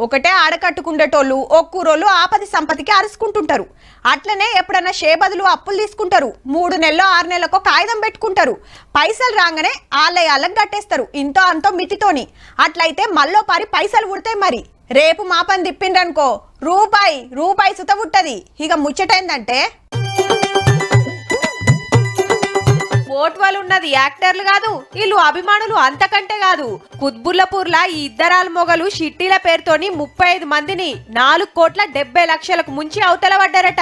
ఒకటే ఆడకట్టుకుండేటోళ్ళు ఒక్కూరోళ్ళు ఆపది సంపతికి అరుచుకుంటుంటారు. అట్లనే ఎప్పుడన్నా షేబదులు అప్పులు తీసుకుంటారు. 3 నెలల్లో 6 నెలలకో కాగితం పెట్టుకుంటారు. పైసలు రాగానే ఆలయాలకు కట్టేస్తారు ఇంతో అంతో మితితోని. అట్లయితే మళ్ళో పారి పైసలు ఉడతాయి. మరి రేపు మా పని తిప్పిండ్రనుకో రూపాయి సుత పుట్టది. ఇక ముచ్చటైందంటే ఫోటోలు ఉన్నది యాక్టర్లు కాదు, వీళ్ళు అభిమానులు అంతకంటే కాదు. కుత్బుల్లాపూర్లా ఈ ఇద్దరాల మొగలు షిట్టీల పేరుతోని 35 మందిని 4,70,00,000కు ముంచి అవతల పడ్డారట.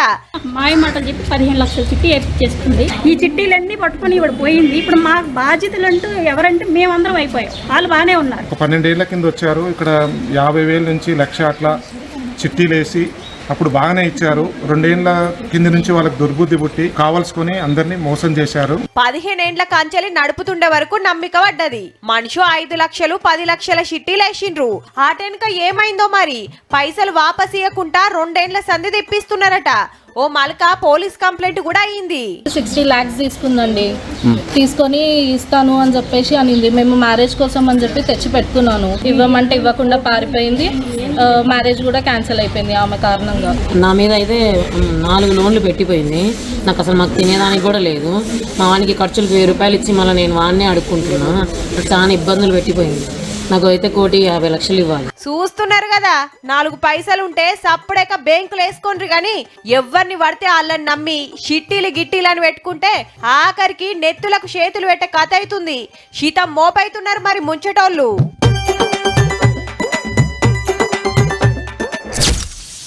మాయ మాటలు చెప్పి 15 లక్షల చిట్టి వేపించేస్తుంది. ఈ చిట్టీలన్నీ పట్టుకుని ఇవాడు పోయింది. ఇప్పుడు మా బాధ్యతలు అంటూ ఎవరంటే మేమందరం అయిపోయాం. వాళ్ళు బాగానే ఉన్నారు. 12 ఏళ్ల కింద వచ్చారు. ఇక్కడ 50,000 నుంచి 1,00,000 అట్లా చిట్టీలేసి అప్పుడు బాగానే ఇచ్చారు. 2 ఏళ్ల కింద నుంచి వాళ్ళకి దుర్బుద్ధి పుట్టి కావాల్సుకుని అందరినీ మోసం చేశారు. 15 ఏండ్ల కాంచెలి నడుపుతుండే వరకు నమ్మిక పడ్డది. మనిషి 5 లక్షలు 10 లక్షల షిట్టీలు వేసిండ్రు. ఆటెనక ఏమైందో మరి పైసలు వాపస్ ఇయ్యకుండా 2 ఏండ్ల సంధి తెప్పిస్తున్నారట. ఓ మల్క పోలీస్ కంప్లైంట్ కూడా అయ్యింది. 60 lakhs తీసుకుందండి. తీసుకొని ఇస్తాను అని చెప్పేసి అనింది. మేము మ్యారేజ్ కోసం అని చెప్పి తెచ్చి పెట్టుకున్నాను. ఇవ్వమంటే ఇవ్వకుండా పారిపోయింది. మ్యారేజ్ కూడా క్యాన్సిల్ అయిపోయింది ఆమె కారణంగా. నా మీద అయితే 4 లోన్లు పెట్టిపోయింది. నాకు అసలు మాకు తినేదానికి కూడా లేదు. మా వానికి ఖర్చులకు 1000 రూపాయలు ఇచ్చి మళ్ళీ నేను వాడినే అడుక్కుంటున్నా. చాలా ఇబ్బందులు పెట్టిపోయింది. నాకు అయితే 1,50,00,000 ఇవ్వాలి. చూస్తున్నారు కదా, 4 పైసలుంటే సప్పుడేక బ్యాంకులు వేసుకోండ్రి గాని ఎవరిని పడితే వాళ్ళని నమ్మి షిట్టీలు గిట్టీలు అని పెట్టుకుంటే ఆఖరికి నెత్తులకు చేతులు పెట్టే కథ అవుతుంది. శీతం మోపైతున్నారు మరి ముంచటోళ్ళు.